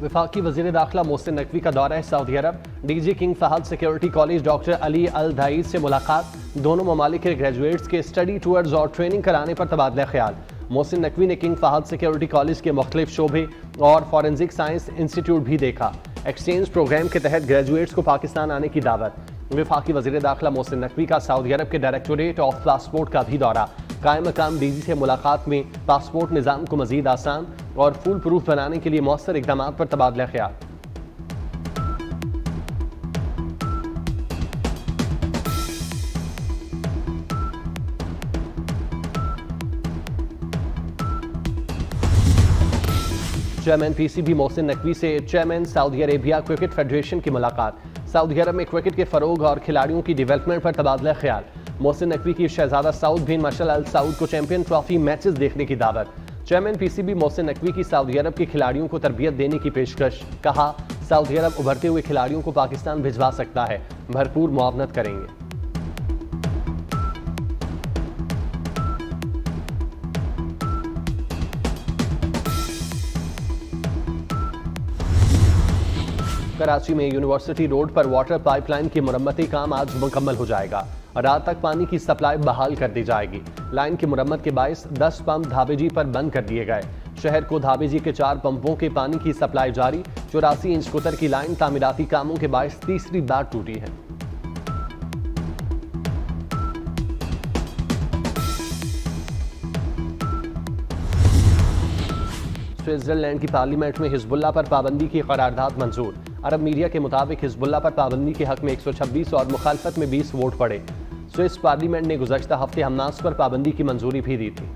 वफाकी वज़ीर दाखिला मोहसिन नकवी का दौरा है सऊदी अरब। DG King Fahd security college doctor Ali Al Dhaid से मुलाकात। दोनों ममालिक के ग्रेजुएट्स के स्टडी टूर्स और ट्रेनिंग कराने पर तबादला ख्याल। मोहसिन नकवी ने किंग फहद सिक्योरिटी कॉलेज के मुख्तलिफ शोबे और फॉरेंसिक साइंस इंस्टीट्यूट भी देखा। एक्सचेंज प्रोग्राम के तहत ग्रेजुएट्स को पाकिस्तान आने की दावत। वफाकी वज़ीर दाखिला मोहसिन नकवी का सऊदी अरब के डायरेक्टोरेट ऑफ पासपोर्ट का भी दौरा। कायम मकाम डीजी से मुलाकात में पासपोर्ट निज़ाम को मज़ीद आसान और फुल प्रूफ बनाने के लिए मौसर इक़दाम पर तबादला ख्याल। चेयरमैन पीसीबी मोहसिन नकवी से chairman Saudi Arabia cricket federation की मुलाकात। सऊदी अरब में क्रिकेट के फ़रोग और खिलाड़ियों की डेवलपमेंट पर तबादला ख्याल। मोहसिन नकवी की शहजादा सऊद बिन मशअल अल सऊद को चैंपियन ट्रॉफी मैचेस देखने की दावत। चेयरमैन पीसीबी मोहसिन नकवी की सऊदी अरब के खिलाड़ियों को तरबियत देने की पेशकश। कहा, सऊदी अरब उभरते हुए खिलाड़ियों को पाकिस्तान भिजवा सकता है, भरपूर मुआवनत करेंगे। कराची में यूनिवर्सिटी रोड पर वाटर पाइपलाइन की मुरम्मती काम आज मुकम्मल हो जाएगा। रात तक पानी की सप्लाई बहाल कर दी जाएगी। लाइन की मुरम्मत के बायस 10 पंप धाबेजी पर बंद कर दिए गए। शहर को धाबेजी के 4 पंपों के पानी की सप्लाई जारी। 84 इंच कुतर की लाइन तामीराती कामों के बायस तीसरी बार टूटी है। स्विट्जरलैंड की पार्लियामेंट में हिजबुल्लाह पर पाबंदी की करारदाद मंजूर। अरब मीडिया के मुताबिक हिजबुल्लाह पर पाबंदी के हक में 126 और मुखालफत में 20 वोट पड़े। स्विस पार्लियामेंट ने गुज़श्ता हफ्ते हमास पर पाबंदी की मंजूरी भी दी थी।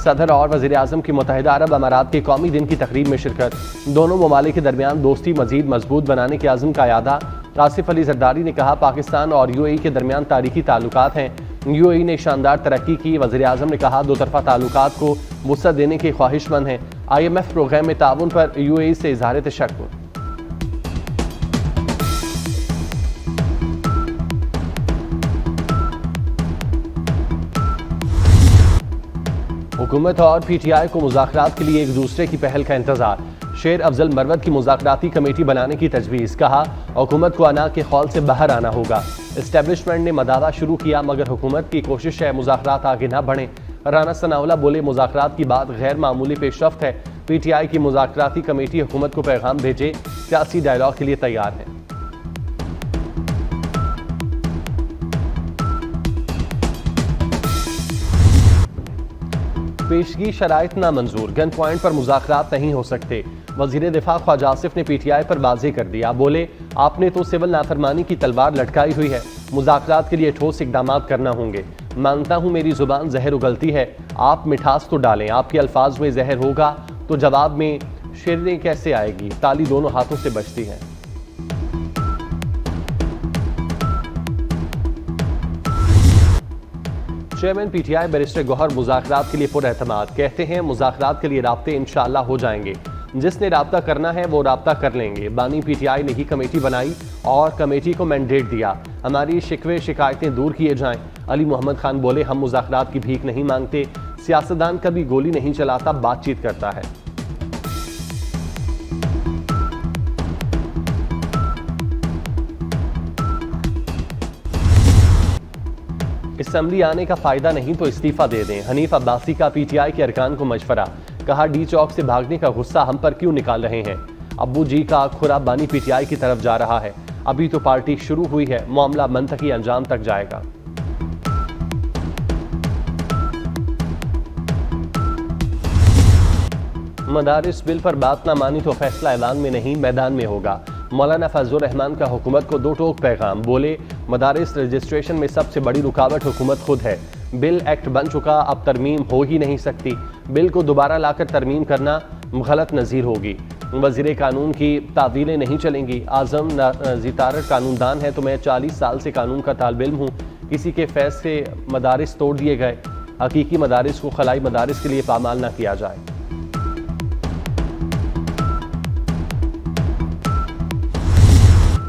सदर और वज़ीर आज़म की मुत्तहिदा अरब अमारात के कौमी दिन की तकरीब में शिरकत। दोनों ममालिक के दरमियान दोस्ती मजीद मजबूत बनाने के आज़म का यादा। आसिफ अली जरदारी ने कहा, पाकिस्तान और यूएई के दरमियान तारीखी ताल्लुकात हैं। यूएई ने शानदार तरक्की की। वज़ीर आज़म ने कहा, दो तरफा ताल्लुकात को वुसअत देने के ख्वाहिशमंद हैं। IMF प्रोग्राम में ताउन पर यूएई से इज़हार तशक्कुर। हुकूमत और PTI को मुज़ाकरात के लिए एक दूसरे की पहल का इंतजार। शेर अफजल मरवत की मुज़ाकराती कमेटी बनाने की तजवीज़। कहा, हुकूमत को अना के खौल से बाहर आना होगा। इस्टेब्लिशमेंट ने मदादा शुरू किया मगर हुकूमत की कोशिश है मुज़ाकरात आगे न बढ़े। राना सनाउल्लाह बोले, मुज़ाकरात की बात गैर मामूली पेशरफ्त है। PTI की मुज़ाकराती कमेटी हुकूमत को पैगाम भेजे, सियासी डायलॉग के लिए तैयार है। पेशगी शराइत नामंजूर। गन पॉइंट पर मुज़ाकरात नहीं हो सकते। वज़ीर दिफा ख्वाजा आसिफ ने PTI पर वाज़ेह कर दिया। बोले, आपने तो सिविल नाफरमानी की तलवार लटकाई हुई है। मुज़ाकरात के लिए ठोस इक़दाम करना होंगे। मानता हूँ मेरी ज़ुबान जहर उगलती है, आप मिठास तो डालें। आपके अल्फाज में जहर होगा तो जवाब में शेरें कैसे आएगी। ताली दोनों हाथों से बजती है। चेयरमैन PTI बैरिस्टर गौहर मुज़ाकरात के लिए पुरएतमाद। कहते हैं, मुज़ाकरात के लिए राब्ते इंशाअल्लाह हो जाएंगे। जिसने राब्ता करना है वो राब्ता कर लेंगे। बानी PTI ने ही कमेटी बनाई और कमेटी को मैंडेट दिया। हमारी शिकवे शिकायतें दूर किए जाएं। अली मोहम्मद खान बोले, हम मुज़ाकरात की भीख नहीं मांगते। सियासतदान कभी गोली नहीं चलाता, बातचीत करता है। असम्बली आने का फायदा नहीं तो इस्तीफा दे दें। हनीफ अब्बासी का PTI के अरकान को मशवरा। कहा, D चौक से भागने का गुस्सा हम पर क्यों निकाल रहे हैं। अब्बू जी का खुरा बानी PTI की तरफ जा रहा है। अभी तो पार्टी शुरू हुई है, मामला मंतकी अंजाम तक जाएगा। मदारिस बिल पर बात ना मानी तो फैसला ऐलान में नहीं मैदान में होगा। मौलाना फजलुर रहमान का हुकूमत को दो टोक पैगाम। बोले, मदारिस रजिस्ट्रेशन में सबसे बड़ी रुकावट हुकूमत खुद है। बिल एक्ट बन चुका, अब तरमीम हो ही नहीं सकती। बिल को दोबारा लाकर तरमीम करना गलत नज़ीर होगी। वज़ीर कानून की तावीलें नहीं चलेंगी। आज़म ज़ितारत कानूनदान है तो मैं 40 साल से कानून का तालिब इल्म हूँ। किसी के फैज़ से मदारिस तोड़ दिए गए। हकीकी मदारिस को खलाई मदारिस के लिए पामाल ना किया जाए।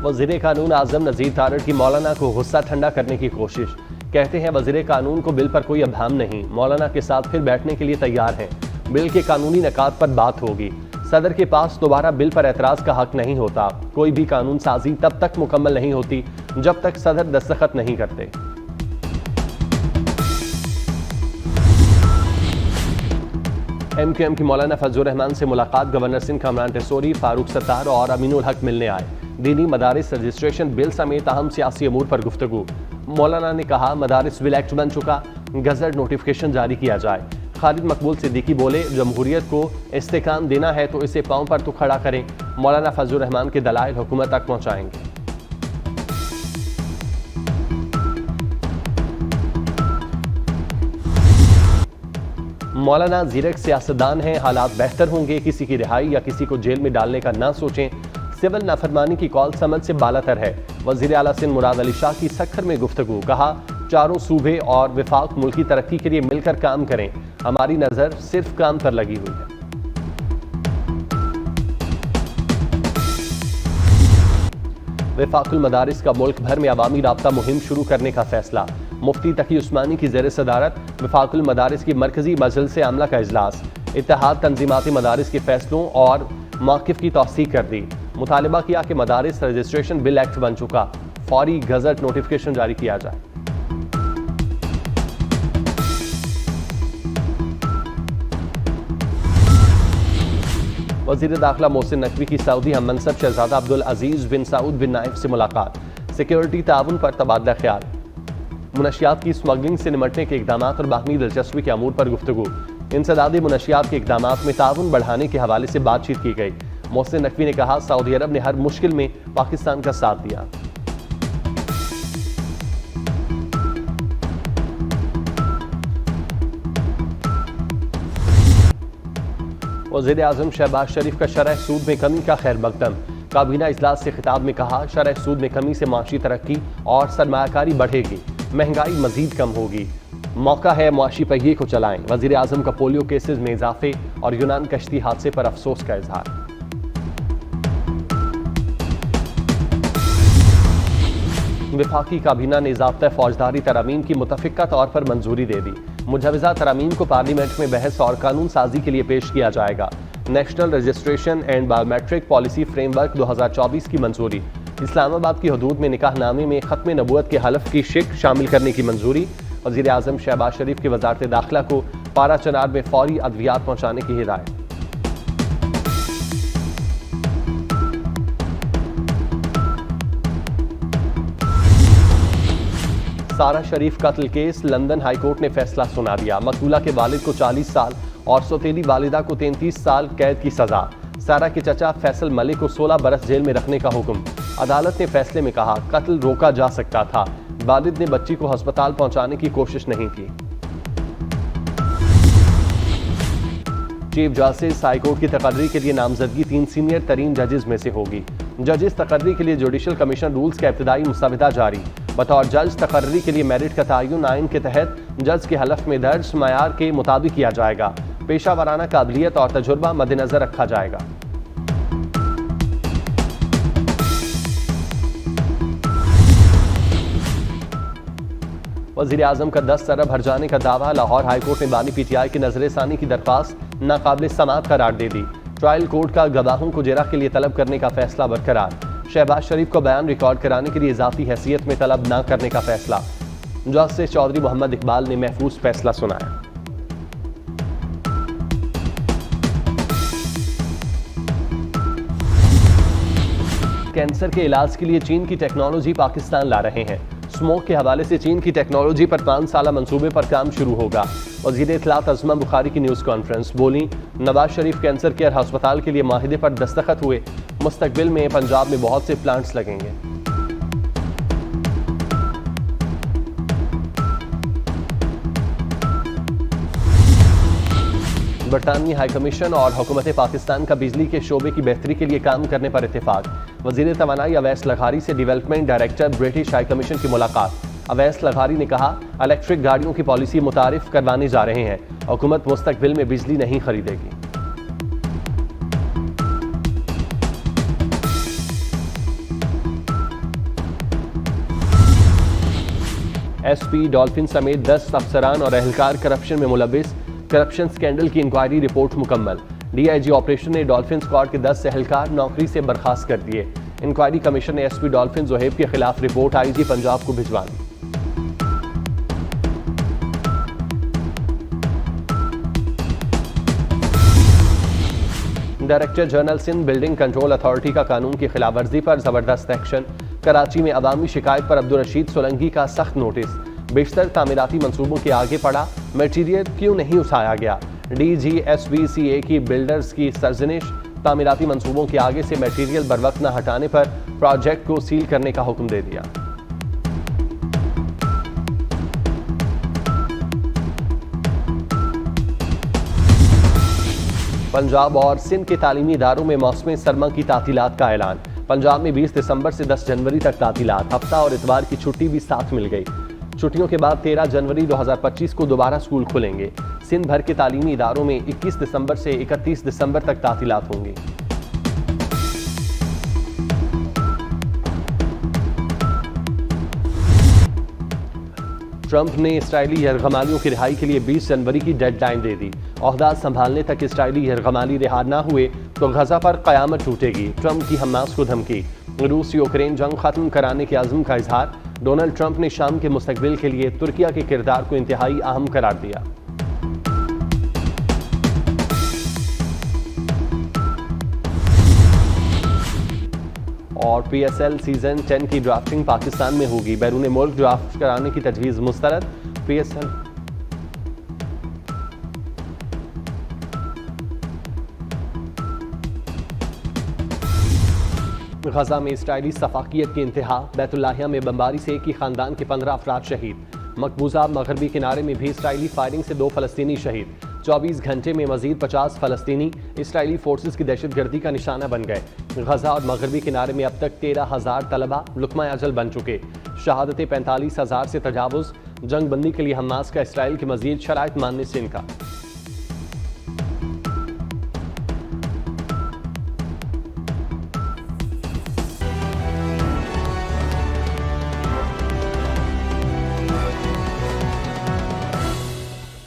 वज़ीर कानून आज़म नज़ीर तारड़ की मौलाना को गुस्सा ठंडा करने की कोशिश। कहते हैं वजीर कानून को बिल पर कोई अभाम नहीं, मौलाना के साथ फिर बैठने के लिए तैयार हैं। बिल के कानूनी नकात पर बात होगी। सदर के पास दोबारा बिल पर एतराज का हक नहीं होता। कोई भी कानून साजी तब तक मुकम्मल नहीं होती जब तक सदर दस्तखत नहीं करते। MQM की मौलाना फजलुर रहमान से मुलाकात। गवर्नर सिंध कामरान टेसोरी, फारूक सत्तार और अमीनुल हक मिलने आए। दीनी मदारिस रजिस्ट्रेशन बिल समेत अहम सियासी अमूर पर गुफ्तगू। मौलाना ने कहा मदारिस बिल एक्ट बन चुका, गजट नोटिफिकेशन जारी किया जाए। खालिद मकबूल सिद्दीकी बोले जमहूरियत को इस्तेकाम देना है तो इसे पांव पर तो खड़ा करें। मौलाना फजलुर रहमान के दलाइल हुकूमत तक पहुंचाएंगे। मौलाना जीरक सियासतदान हैं, हालात बेहतर होंगे, किसी की रिहाई या किसी को जेल में डालने का ना सोचें। सिविल नाफरमानी की कॉल समझ से बालातर है। वजीर आला सिंध मुराद अली शाह की सक्खर में गुफ्तगू। कहा चारों सूबे और विफाक मुल्क की तरक्की के लिए मिलकर काम करें, हमारी नजर सिर्फ काम पर लगी हुई है। विफाकुल मदारिस का मुल्क भर में अवामी राब्ता मुहिम शुरू करने का फैसला। मुफ्ती तकी उस्मानी की ज़ेर सदारत विफाकुल मदारिस की मरकजी मजलिस आमला का इजलास। इत्तेहाद तंजीमाती मदारिस के फैसलों और मौक़िफ़ की तौसीक कर दी। मुतालबा किया कि मदारिस रजिस्ट्रेशन बिल एक्ट बन चुका, फौरी गजट नोटिफिकेशन जारी किया जाए। वज़ीर दाखिला मोहसिन नकवी की सऊदी हम मनसब शहजादा अब्दुल अजीज बिन सऊद बिन नाइफ से मुलाकात। सिक्योरिटी ताउन पर तबादला ख्याल। मुनशियात की स्मगलिंग से निमटने के इकदाम और बाहमी दिलचस्पी के अमूर पर गुफ्तगू। इंसदादी मुनशियात के इकदाम में ताउन बढ़ाने के हवाले से बातचीत की गई। मोहसिन नकवी ने कहा सऊदी अरब ने हर मुश्किल में पाकिस्तान का साथ दिया। वज़ीर आज़म शहबाज शरीफ का शरह सूद में कमी का खैर मकदम। काबीना इजलास से खिताब में कहा शरह सूद में कमी से माशी तरक्की और सरमायाकारी बढ़ेगी, महंगाई मजीद कम होगी, मौका है मुआशी पहिए को चलाएं। वज़ीर आज़म का पोलियो केसेस में इजाफे और यूनान कश्ती हादसे पर अफसोस का इजहार। विफाकी काबीना ने ज़ाब्ता फौजदारी तरामीम की मुतफ़िका तौर पर मंजूरी दे दी। मुजवज़ा तरामीम को पार्लियामेंट में बहस और कानून साजी के लिए पेश किया जाएगा। National registration and biometric policy framework 2024 की मंजूरी। इस्लामाबाद की हदूद में निकाहनामे में ख़त्म नबूवत के हलफ की शिक शामिल करने की मंजूरी। वज़ीर आज़म शहबाज शरीफ की वज़ारत दाखिला को पारा चनार में फौरी अद्वियात पहुँचाने की हिदायत। सारा शरीफ कत्ल केस लंदन हाई कोर्ट ने फैसला सुना दिया। मकबूला के वालिद को 40 साल और सौतेली वालिदा को 33 साल कैद की सजा। सारा के चचा फैसल मलिक को 16 बरस जेल में रखने का हुक्म। अदालत ने फैसले में कहा कत्ल रोका जा सकता था, वालिद ने बच्ची को अस्पताल पहुंचाने की कोशिश नहीं की। चीफ जस्टिस हाईकोर्ट की तकर्री के लिए नामजदगी 3 सीनियर तरीन जजेस में से होगी। जजेस तकर्री के लिए जुडिशल कमीशन रूल्स का इब्तदाई मुसवदा जारी। बतौर जज तकर्री के लिए मेरिट का तयन आइन के तहत जज के हलफ में दर्ज मयार के मुताबिक किया जाएगा। पेशा वराना काबिलियत और तजुर्बा मद्देनजर रखा जाएगा। वज़ीर आज़म का 10 अरब हर जाने का दावा। लाहौर हाईकोर्ट ने बानी PTI की नजरसानी की दरख्वास्त नाकाबिल समाअत करार दे दी। ट्रायल कोर्ट का गवाहों को जेरा के लिए तलब करने का फैसला बरकरार। शहबाज शरीफ को बयान रिकॉर्ड कराने के लिए इजाफी हैसियत में तलब न करने का फैसला। जस्टिस चौधरी मोहम्मद इकबाल ने महफूज फैसला सुनाया। कैंसर के इलाज के लिए चीन की टेक्नोलॉजी पाकिस्तान ला रहे हैं। स्मोक के हवाले से चीन की टेक्नोलॉजी पर 5 साला मंसूबे पर काम शुरू होगा। वज़ीर इत्तलात अज़मा बुखारी की न्यूज़ कॉन्फ्रेंस। बोली नवाज शरीफ कैंसर केयर अस्पताल के लिए माहिदे पर दस्तखत हुए। मुस्तकबिल में पंजाब में बहुत से प्लांट्स लगेंगे। बरतानवी हाई कमीशन और हुकूमत पाकिस्तान का बिजली के शोबे की बेहतरी के लिए काम करने पर इत्तेफाक। वज़ीर तवानाई अवैस लघारी से development director British high commission की मुलाकात। अवैस लघारी ने कहा इलेक्ट्रिक गाड़ियों की पॉलिसी मुतारिफ करवाने जा रहे हैं। हुकूमत मुस्तकबिल में बिजली नहीं खरीदेगी। SP डॉल्फिन समेत 10 अफसरान और एहलकार करप्शन में मुलविस, करप्शन स्कैंडल की इंक्वायरी रिपोर्ट मुकम्मल। DIG ऑपरेशन ने डॉल्फिन स्क्वाड के 10 एहलकार नौकरी से बर्खास्त कर दिए। इंक्वायरी कमीशन ने SP डॉल्फिन जोहेब के खिलाफ रिपोर्ट IG पंजाब को भिजवा दी। Director general Sindh building control authority का कानून की खिलाफवर्जी पर जबरदस्त एक्शन। कराची में अवामी शिकायत पर अब्दुल रशीद सोलंकी का सख्त नोटिस। बेशतर तामीराती मंसूबों के आगे पड़ा, मटीरियल क्यों नहीं उठाया गया। DGSBCA की बिल्डर्स की सरजनिश। तामीराती मंसूबों के आगे से मटीरियल बरवक्त न हटाने पर प्रोजेक्ट को सील करने का हुक्म दे दिया। पंजाब और सिंध के तालीमी इदारों में मौसम सरमा की तातीलात का ऐलान। पंजाब में 20 दिसंबर से 10 जनवरी तक तातीलात। हफ्ता और इतवार की छुट्टी भी साथ मिल गई। छुट्टियों के बाद 13 जनवरी 2025 को दोबारा स्कूल खुलेंगे। सिंध भर के तालीमी इदारों में 21 दिसंबर से 31 दिसंबर तक तातीलात होंगी। ट्रंप ने इस्राएली यरगमालियों की रिहाई के लिए 20 जनवरी की डेडलाइन दे दी। ओहदा संभालने तक इस्राएली यरगमाली रिहा न हुए तो गजा पर कयामत टूटेगी। ट्रंप की हमास को धमकी। रूस यूक्रेन जंग खत्म कराने के अज़्म का इजहार। डोनाल्ड ट्रंप ने शाम के मुस्तकबिल के लिए तुर्किया के किरदार को इंतहाई अहम करार दिया। और PSL सीजन 10 की ड्राफ्टिंग पाकिस्तान में होगी। बैरून मुल्क ड्राफ्ट कराने की तजवीज़ मुस्तरद। PSL गजा में इस्राएली सफाकियत की इंतहा। बैतुल्लाहिया में बमबारी से एक ही खानदान के 15 अफराद शहीद। मकबूजा मगरबी किनारे में भी इस्राएली फायरिंग से 2 फलस्तीनी शहीद। 24 घंटे में मजीद 50 फलस्तीनी इस्राएली फोर्सेस की दहशतगर्दी का निशाना बन गए। गजा और मगरबी किनारे में अब तक 13,000 तलबा लुकमा अजल बन चुके। शहादतें 45,000 से तजावुज़। जंग बंदी के लिए हमास का इस्राएल की मजीद शराइत मानने से इनकार।